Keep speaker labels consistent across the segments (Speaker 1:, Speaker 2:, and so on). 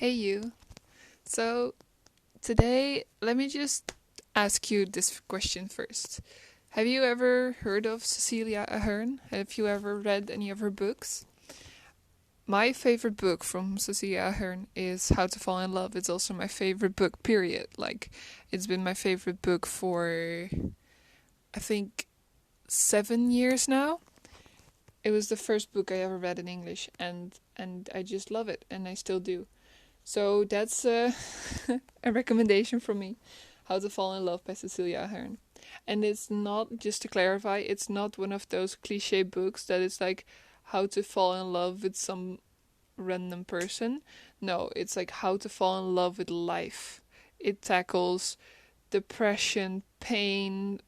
Speaker 1: Hey you. So today, let me just ask you this question first. Have you ever heard of Cecilia Ahern? Have you ever read any of her books? My favorite book from Cecilia Ahern is How to Fall in Love. It's also my favorite book, period. Like, it's been my favorite book for, I think, 7 years now. It was the first book I ever read in English, and I just love it, and I still do. So that's a recommendation from me. How to Fall in Love by Cecilia Ahern. And it's not, just to clarify, it's not one of those cliche books that is like how to fall in love with some random person. No, it's like how to fall in love with life. It tackles depression, pain,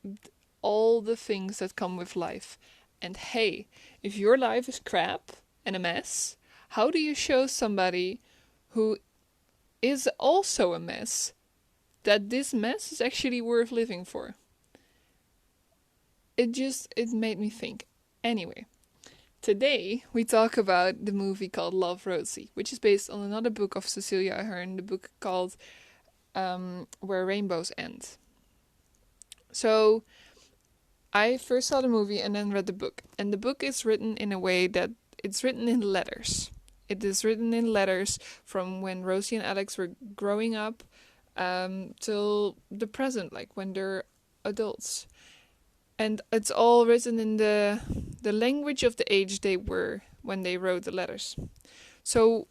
Speaker 1: all the things that come with life. And hey, if your life is crap and a mess, how do you show somebody who is also a mess that this mess is actually worth living for? It made me think. Anyway, today we talk about the movie called Love, Rosie, which is based on another book of Cecilia Ahern, the book called Where Rainbows End. So I first saw the movie and then read the book, and the book is written in a way that it's written in letters. It is written in letters from when Rosie and Alex were growing up till the present, like when they're adults. And it's all written in the language of the age they were when they wrote the letters. So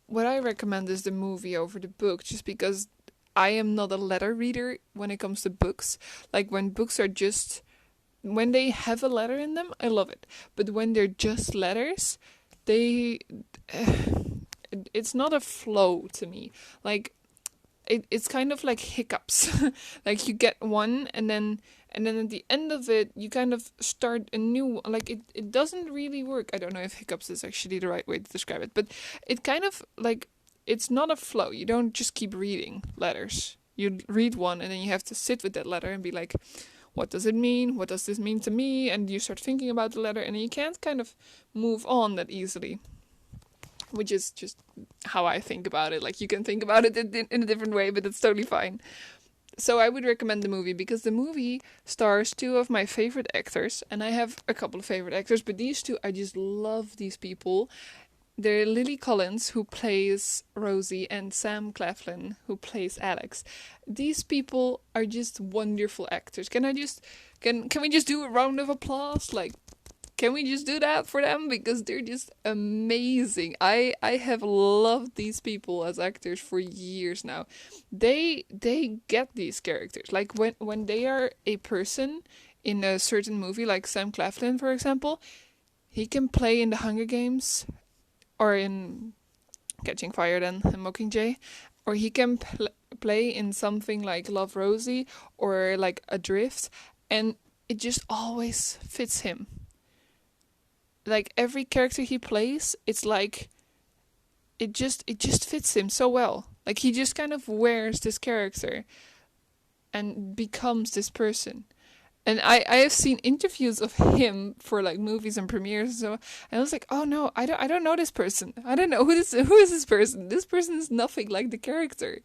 Speaker 1: what I recommend is the movie over the book, just because I am not a letter reader when it comes to books. Like when books are just, when they have a letter in them, I love it. But when they're just letters, they it's not a flow to me. Like it's kind of like hiccups. Like you get one and then at the end of it you kind of start a new, like it doesn't really work. I don't know if hiccups is actually the right way to describe it, but it kind of like, it's not a flow. You don't just keep reading letters. You read one and then you have to sit with that letter and be like, what does it mean? What does this mean to me? And you start thinking about the letter and you can't kind of move on that easily. Which is just how I think about it. Like, you can think about it in a different way, but it's totally fine. So I would recommend the movie because the movie stars two of my favorite actors, and I have a couple of favorite actors, but these two, I just love these people. They're Lily Collins, who plays Rosie, and Sam Claflin, who plays Alex. These people are just wonderful actors. Can we just do a round of applause? Like, can we just do that for them? Because they're just amazing. I have loved these people as actors for years now. They get these characters. Like when they are a person in a certain movie, like Sam Claflin, for example, he can play in the Hunger Games or in Catching Fire then, and Mockingjay, or he can play in something like Love, Rosie or like Adrift, and it just always fits him. Like every character he plays, it's like it just fits him so well. Like he just kind of wears this character and becomes this person. And I have seen interviews of him for like movies and premieres and so, and I was like, oh no, I don't know this person. I don't know who is this person. This person is nothing like the character.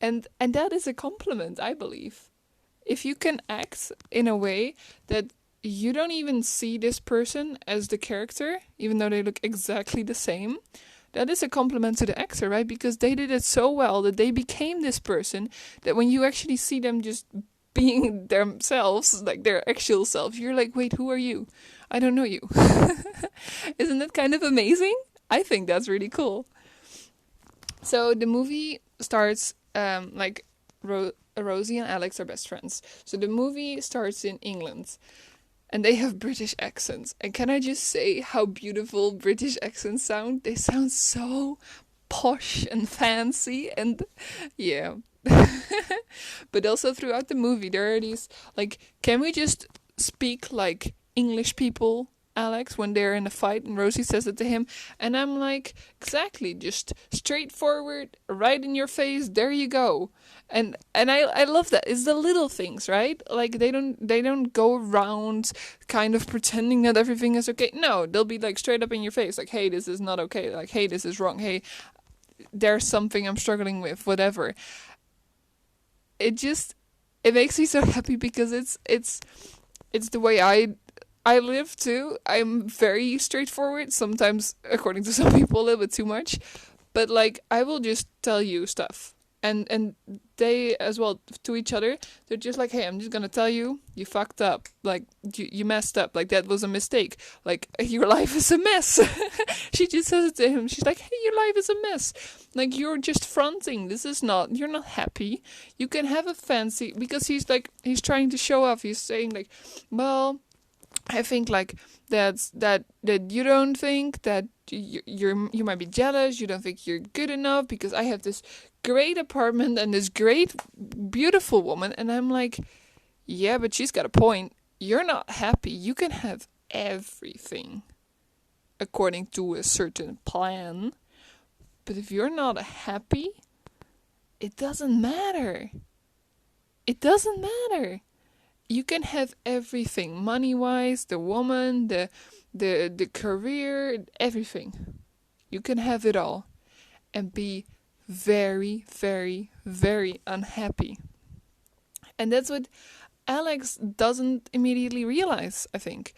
Speaker 1: And that is a compliment, I believe. If you can act in a way that you don't even see this person as the character, even though they look exactly the same, that is a compliment to the actor, right? Because they did it so well that they became this person that when you actually see them just being themselves, like their actual selves, you're like, wait, who are you? I don't know you. Isn't that kind of amazing? I think that's really cool. So the movie starts like Rosie and Alex are best friends. So the movie starts in England. And they have British accents. And can I just say how beautiful British accents sound? They sound so posh and fancy, and yeah. But also throughout the movie there are these, like, can we just speak like English people, Alex, when they're in a fight, and Rosie says it to him, and I'm like, exactly, just straightforward, right in your face, there you go. And I love that. It's the little things, right? Like they don't go around kind of pretending that everything is okay. No, they'll be like straight up in your face, like, hey, this is not okay, like, hey, this is wrong, hey. there's something I'm struggling with, whatever. It makes me so happy because it's the way I live too. I'm very straightforward, sometimes according to some people a little bit too much, but like I will just tell you stuff. And they as well to each other, they're just like, hey, I'm just gonna tell you, you fucked up, like you messed up, like that was a mistake, like your life is a mess. She just says it to him. She's like, hey, your life is a mess, like you're just fronting, this is not, you're not happy. You can have a fancy, because he's trying to show off. He's saying like, well, I think like that you don't think that you might be jealous. You don't think you're good enough because I have this great apartment and this great beautiful woman. And I'm like, yeah, but she's got a point. You're not happy. You can have everything according to a certain plan, but if you're not happy, it doesn't matter. It doesn't matter. You can have everything, money-wise, the woman, the career, everything. You can have it all and be very, very, very unhappy. And that's what Alex doesn't immediately realize, I think.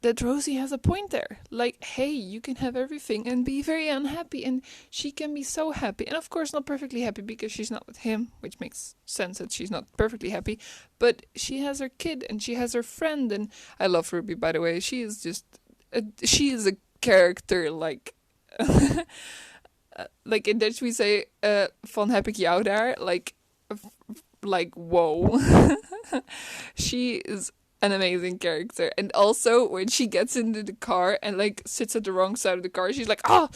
Speaker 1: That Rosie has a point there. Like, hey, you can have everything and be very unhappy, and she can be so happy. And of course, not perfectly happy because she's not with him, which makes sense that she's not perfectly happy. But she has her kid and she has her friend. And I love Ruby, by the way. She is just, she is a character like, like in Dutch we say, van heb ik jou daar? Like whoa. She is an amazing character. And also when she gets into the car and like sits at the wrong side of the car, she's like, oh,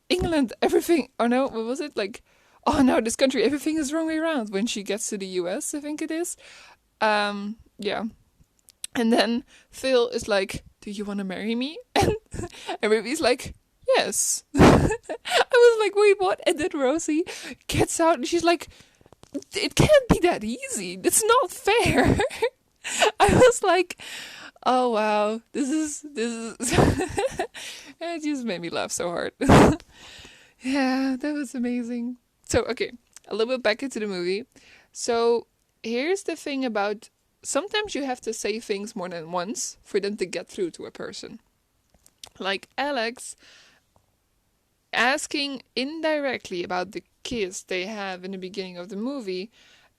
Speaker 1: England, everything, oh no, what was it, like, oh no, this country, everything is wrong way around. When she gets to the US, I think it is. Yeah. And then Phil is like, do you want to marry me? And Ruby's like, yes. I was like, wait, what? And then Rosie gets out and she's like, it can't be that easy. That's not fair. I was like, oh wow, this is it just made me laugh so hard. Yeah, that was amazing. So okay, a little bit back into the movie. So here's the thing about, sometimes you have to say things more than once for them to get through to a person. Like Alex asking indirectly about the kiss they have in the beginning of the movie,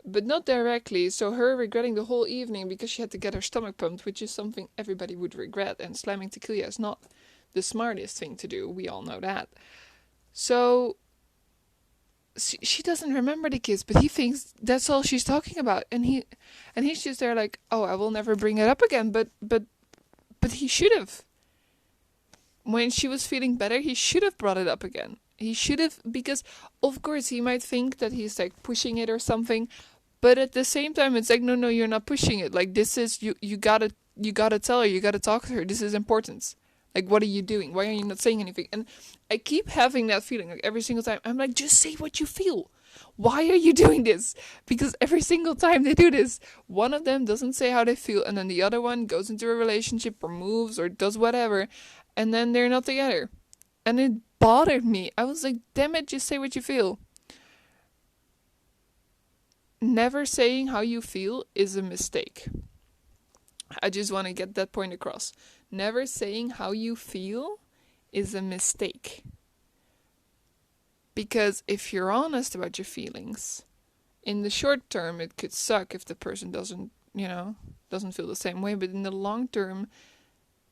Speaker 1: but not directly, so her regretting the whole evening because she had to get her stomach pumped, which is something everybody would regret, and slamming tequila is not the smartest thing to do, we all know that. So she doesn't remember the kiss, but he thinks that's all she's talking about, and he's just there like, oh, I will never bring it up again, but he should have. When she was feeling better, he should have brought it up again. He should have, because of course he might think that he's like pushing it or something, but at the same time it's like, no, you're not pushing it. Like, this is, you gotta tell her, you gotta talk to her. This is important. Like, what are you doing? Why are you not saying anything? And I keep having that feeling, like every single time. I'm like, just say what you feel. Why are you doing this? Because every single time they do this, one of them doesn't say how they feel, and then the other one goes into a relationship or moves or does whatever, and then they're not together. And it bothered me. I was like, damn it, just say what you feel. Never saying how you feel is a mistake. I just want to get that point across. Never saying how you feel is a mistake. Because if you're honest about your feelings, in the short term it could suck if the person doesn't feel the same way, but in the long term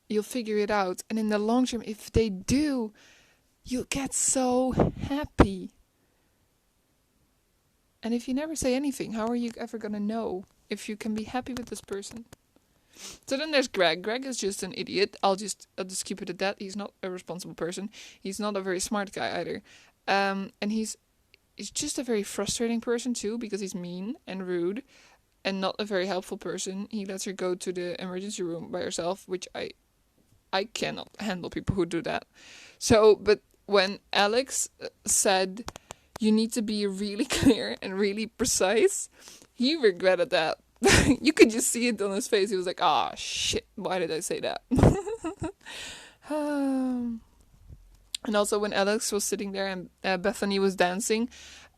Speaker 1: you'll figure it out. And in the long term, if they do, you'll get so happy. And if you never say anything, how are you ever gonna know if you can be happy with this person? So then there's Greg. Greg is just an idiot. I'll just keep it at that. He's not a responsible person. He's not a very smart guy either. And he's just a very frustrating person too, because he's mean and rude and not a very helpful person. He lets her go to the emergency room by herself, which I cannot handle people who do that. So, but when Alex said, you need to be really clear and really precise, he regretted that. You could just see it on his face. He was like, ah, shit, why did I say that? And also when Alex was sitting there and Bethany was dancing,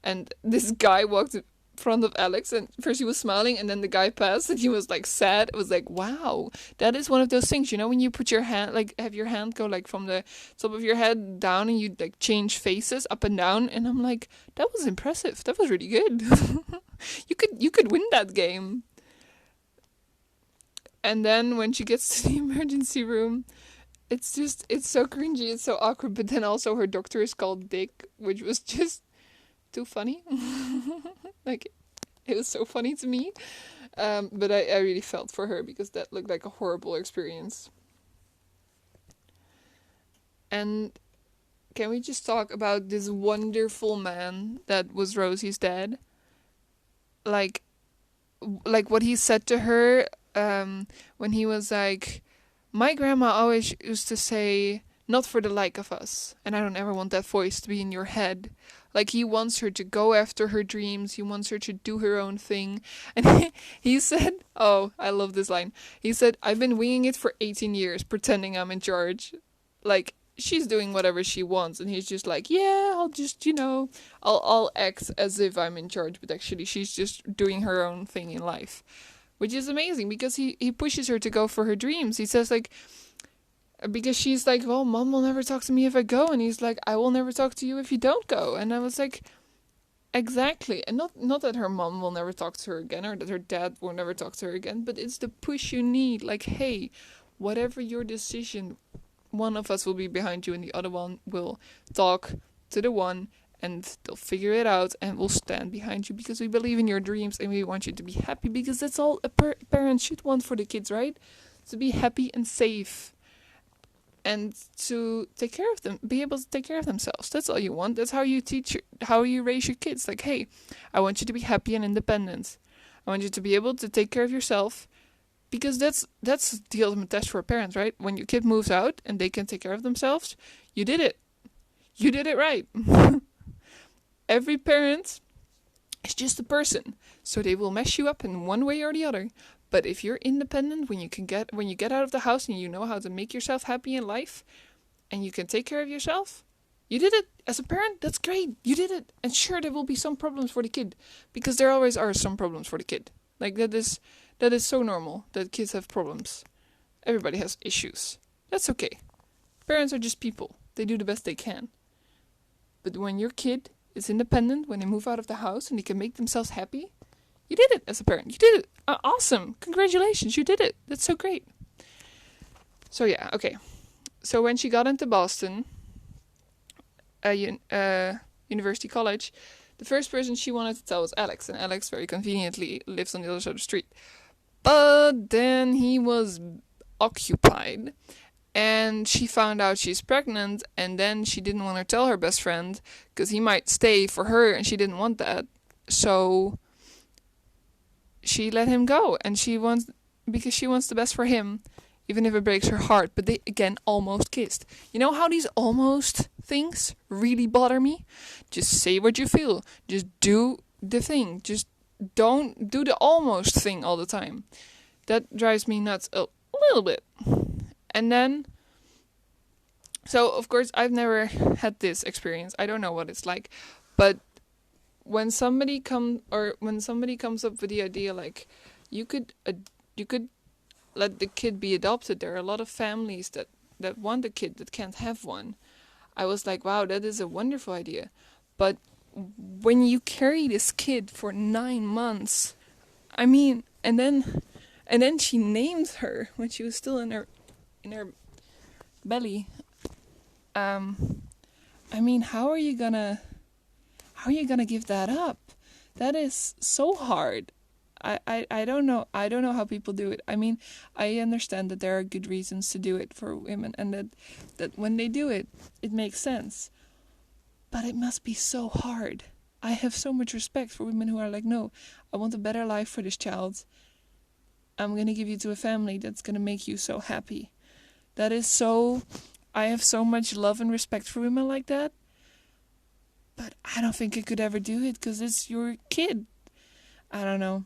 Speaker 1: and this guy walked in front of Alex, and first he was smiling, and then the guy passed, and he was like sad. It was like, wow, that is one of those things, when you put your hand, like have your hand go like from the top of your head down, and you like change faces up and down, and I'm like, that was impressive. That was really good. you could win that game. And then when she gets to the emergency room, it's so cringy, it's so awkward, but then also her doctor is called Dick, which was just too funny. Like, it was so funny to me. But I really felt for her because that looked like a horrible experience. And can we just talk about this wonderful man that was Rosie's dad? Like, what he said to her, when he was like, my grandma always used to say, not for the like of us. And I don't ever want that voice to be in your head. Like, he wants her to go after her dreams. He wants her to do her own thing. And he said, oh, I love this line. He said, I've been winging it for 18 years, pretending I'm in charge. Like, she's doing whatever she wants. And he's just like, yeah, I'll just, I'll act as if I'm in charge. But actually, she's just doing her own thing in life. Which is amazing because he pushes her to go for her dreams. He says, like, because she's like, well, mom will never talk to me if I go. And he's like, I will never talk to you if you don't go. And I was like, exactly. And not that her mom will never talk to her again or that her dad will never talk to her again. But it's the push you need. Like, hey, whatever your decision, one of us will be behind you and the other one will talk to the one. And they'll figure it out and we'll stand behind you because we believe in your dreams and we want you to be happy because that's all a parent should want for the kids, right? To be happy and safe and to take care of them, be able to take care of themselves. That's all you want. That's how you how you raise your kids. Like, hey, I want you to be happy and independent. I want you to be able to take care of yourself because that's the ultimate test for a parent, right? When your kid moves out and they can take care of themselves, you did it. You did it right. Every parent is just a person, so they will mess you up in one way or the other. But if you're independent, when you get out of the house and you know how to make yourself happy in life, and you can take care of yourself, you did it. As a parent, that's great. You did it. And sure, there will be some problems for the kid, because there always are some problems for the kid. Like that is so normal that kids have problems. Everybody has issues. That's okay. Parents are just people. They do the best they can. But when your kid is independent, when they move out of the house and they can make themselves happy, you did it as a parent. You did it. Awesome. Congratulations. You did it. That's so great. So yeah, okay. So when she got into Boston, University College, the first person she wanted to tell was Alex. And Alex very conveniently lives on the other side of the street. But then he was occupied. And she found out she's pregnant, and then she didn't want to tell her best friend because he might stay for her, and she didn't want that. So she let him go, and because she wants the best for him, even if it breaks her heart. But they again almost kissed. You know how these almost things really bother me? Just say what you feel. Just do the thing. Just don't do the almost thing all the time. That drives me nuts a little bit. And then, so of course I've never had this experience. I don't know what it's like, but when somebody comes up with the idea like you could let the kid be adopted. There are a lot of families that want a kid that can't have one. I was like, wow, that is a wonderful idea. But when you carry this kid for 9 months, I mean, and then she named her when she was still in her belly. I mean, how are you gonna give that up? That is so hard. I don't know how people do it. I mean, I understand that there are good reasons to do it for women, and that when they do it, it makes sense. But it must be so hard. I have so much respect for women who are like, no, I want a better life for this child. I'm gonna give you to a family that's gonna make you so happy. That is so... I have so much love and respect for women like that. But I don't think I could ever do it because it's your kid. I don't know.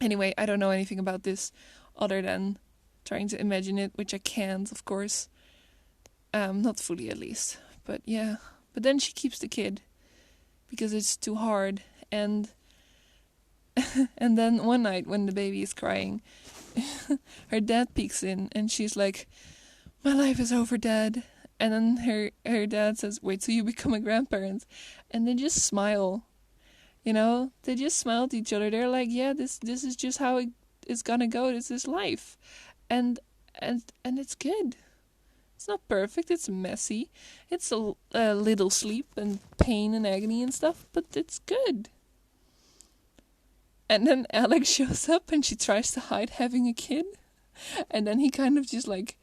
Speaker 1: Anyway, I don't know anything about this other than trying to imagine it, which I can't, of course. Not fully at least. But yeah. But then she keeps the kid because it's too hard. And and then one night when the baby is crying, her dad peeks in and she's like, "My life is over, Dad." And then her dad says, "Wait till you become a grandparent." And they just smile. You know, they just smile at each other. They're like, "Yeah, this is just how it's gonna go. This is life." And it's good. It's not perfect. It's messy. It's a little sleep and pain and agony and stuff, but it's good. And then Alex shows up and she tries to hide having a kid. And then he kind of just like,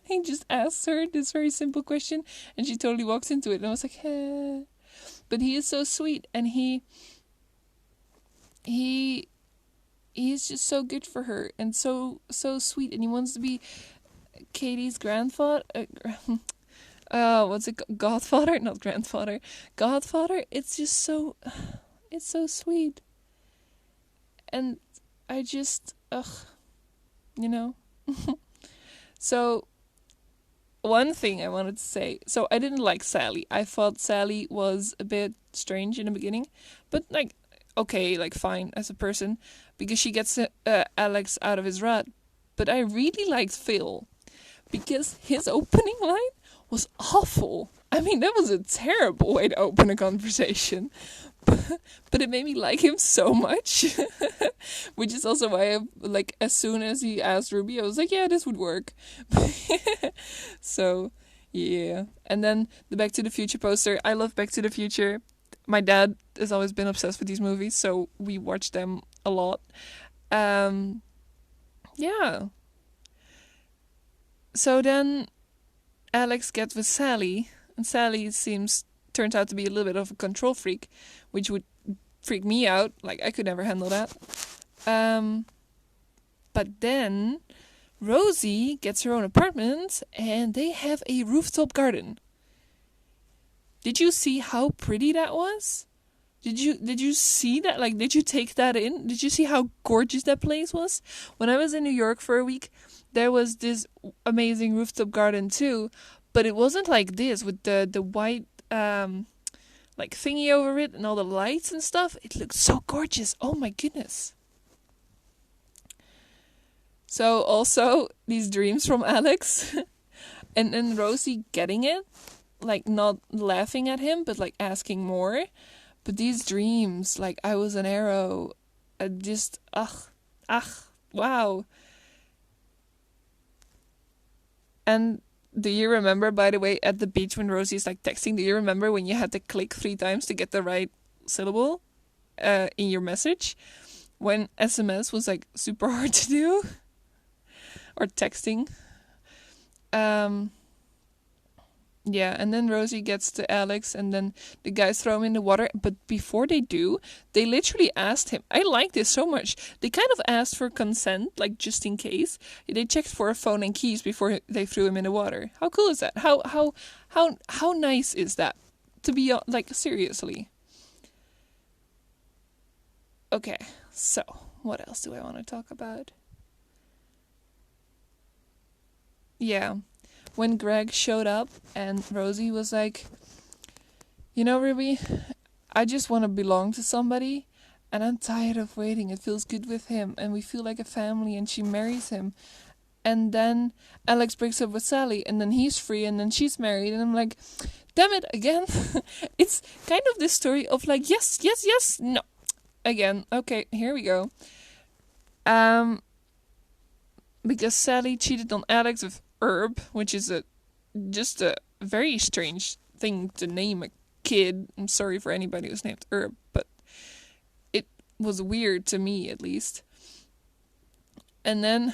Speaker 1: he just asks her this very simple question and she totally walks into it. And I was like, eh. But he is so sweet and he is just so good for her and so sweet. And he wants to be Katie's grandfather. What's it? Godfather? Not grandfather. Godfather. It's just so... It's so sweet. And I just, you know. So, one thing I wanted to say. So, I didn't like Sally. I thought Sally was a bit strange in the beginning. But, like, okay, like, fine as a person. Because she gets Alex out of his rut. But I really liked Phil. Because his opening line was awful. I mean, that was a terrible way to open a conversation. But it made me like him so much. Which is also why like, as soon as he asked Ruby, I was like, yeah, this would work. So, yeah. And then the Back to the Future poster. I love Back to the Future. My dad has always been obsessed with these movies, so we watch them a lot. Yeah. So then Alex gets with Sally, and Sally turns out to be a little bit of a control freak, which would freak me out. Like, I could never handle that. But then Rosie gets her own apartment, and they have a rooftop garden. Did you see how pretty that was? Did you see that? Like, did you take that in? Did you see how gorgeous that place was? When I was in New York for a week, there was this amazing rooftop garden too, but it wasn't like this with the white like thingy over it and all the lights and stuff. It looked so gorgeous. Oh my goodness. So also these dreams from Alex and then Rosie getting it, like not laughing at him but like asking more. But these dreams, like I was an arrow, just wow. And do you remember, by the way, at the beach when Rosie's like texting, do you remember when you had to click 3 times to get the right syllable in your message? When SMS was like super hard to do? Or texting? Yeah, and then Rosie gets to Alex and then the guys throw him in the water. But before they do, they literally asked him. I like this so much. They kind of asked for consent, like just in case. They checked for a phone and keys before they threw him in the water. How cool is that? How nice is that? To be like, seriously. Okay, so what else do I want to talk about? Yeah. When Greg showed up and Rosie was like, you know, Ruby, I just want to belong to somebody and I'm tired of waiting. It feels good with him and we feel like a family, and she marries him. And then Alex breaks up with Sally and then he's free and then she's married, and I'm like, damn it, again. It's kind of this story of like, yes, no. Again, okay, here we go. Because Sally cheated on Alex with Herb, which is just a very strange thing to name a kid. I'm sorry for anybody who's named Herb, but it was weird to me, at least. And then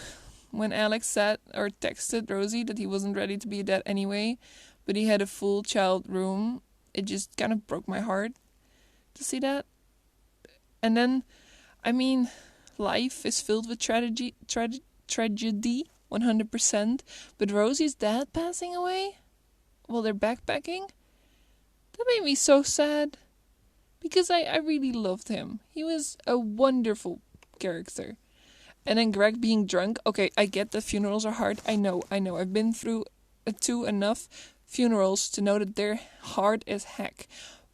Speaker 1: when Alex said or texted Rosie that he wasn't ready to be a dad anyway, but he had a full child room, it just kind of broke my heart to see that. And then, I mean, life is filled with tragedy, 100%, but Rosie's dad passing away while they're backpacking, that made me so sad, because I really loved him. He was a wonderful character. And then Greg being drunk, okay, I get that funerals are hard, I know, I've been through 2 enough funerals to know that they're hard as heck.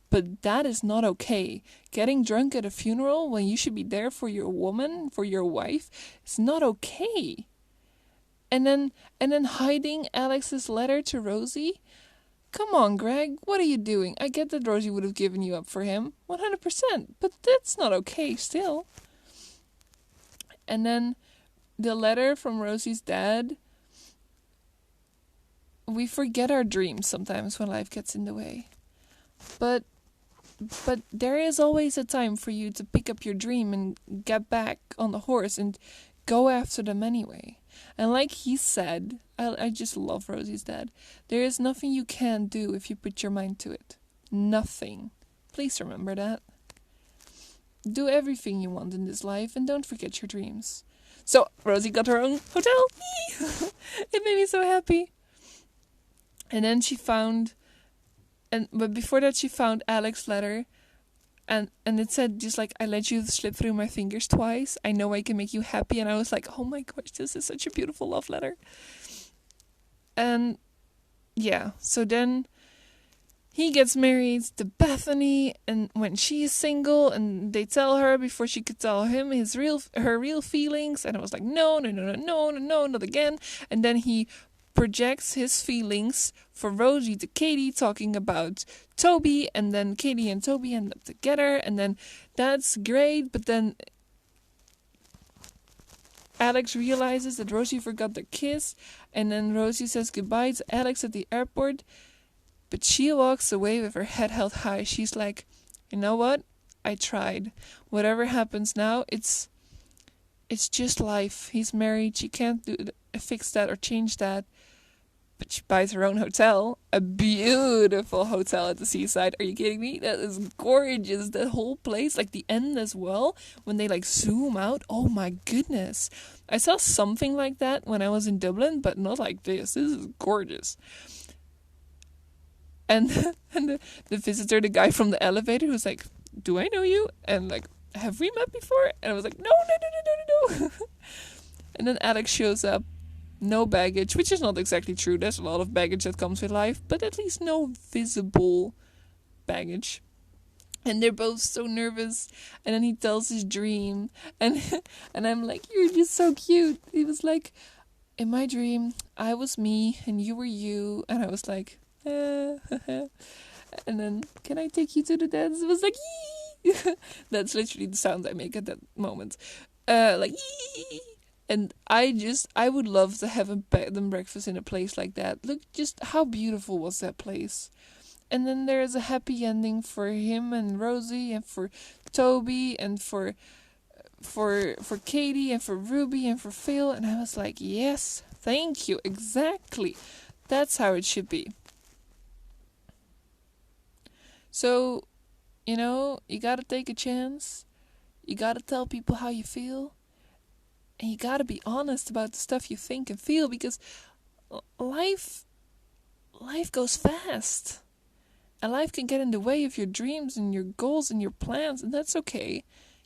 Speaker 1: But that is not okay. Getting drunk at a funeral when you should be there for your woman, for your wife, is not okay. And then hiding Alex's letter to Rosie. Come on, Greg, what are you doing? I get that Rosie would have given you up for him, 100%, but that's not okay still. And then the letter from Rosie's dad. We forget our dreams sometimes when life gets in the way. But there is always a time for you to pick up your dream and get back on the horse and go after them anyway. And like he said, I just love Rosie's dad. There is nothing you can do if you put your mind to it. Nothing. Please remember that. Do everything you want in this life and don't forget your dreams. So Rosie got her own hotel. It made me so happy. And then she found, but before that she found Alex's letter, and it said just like, I let you slip through my fingers twice. I know I can make you happy. And I was like, oh my gosh, this is such a beautiful love letter. And yeah, so then he gets married to Bethany, and when she is single, and they tell her before she could tell him her real feelings, and I was like, no, not again. And then he projects his feelings for Rosie to Katie, talking about Toby, and then Katie and Toby end up together, and then that's great, but then Alex realizes that Rosie forgot their kiss, and then Rosie says goodbye to Alex at the airport, but she walks away with her head held high. She's like, you know what? I tried. Whatever happens now, it's just life. He's married. She can't fix that or change that. But she buys her own hotel. A beautiful hotel at the seaside. Are you kidding me? That is gorgeous. That whole place. Like the end as well. When they like zoom out. Oh my goodness. I saw something like that when I was in Dublin. But not like this. This is gorgeous. And the visitor, the guy from the elevator, who's like, do I know you? And like, have we met before? And I was like, no. And then Alex shows up. No baggage, which is not exactly true. There's a lot of baggage that comes with life, but at least no visible baggage. And they're both so nervous. And then he tells his dream, and I'm like, you're just so cute. He was like, in my dream, I was me and you were you. And I was like, and then, can I take you to the dance? It was like, yee! That's literally the sound I make at that moment. Like, yee! And I would love to have a bed and breakfast in a place like that. Look, just how beautiful was that place. And then there's a happy ending for him and Rosie, and for Toby, and for Katie, and for Ruby, and for Phil. And I was like, yes, thank you, exactly. That's how it should be. So, you gotta take a chance. You gotta tell people how you feel. And you gotta be honest about the stuff you think and feel, because life goes fast. And life can get in the way of your dreams and your goals and your plans, and that's okay.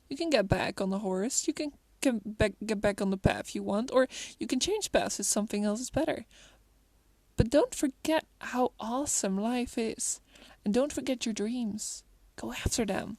Speaker 1: You can get back on the horse. You can get back on the path you want, or you can change paths if something else is better. But don't forget how awesome life is. And don't forget your dreams. Go after them.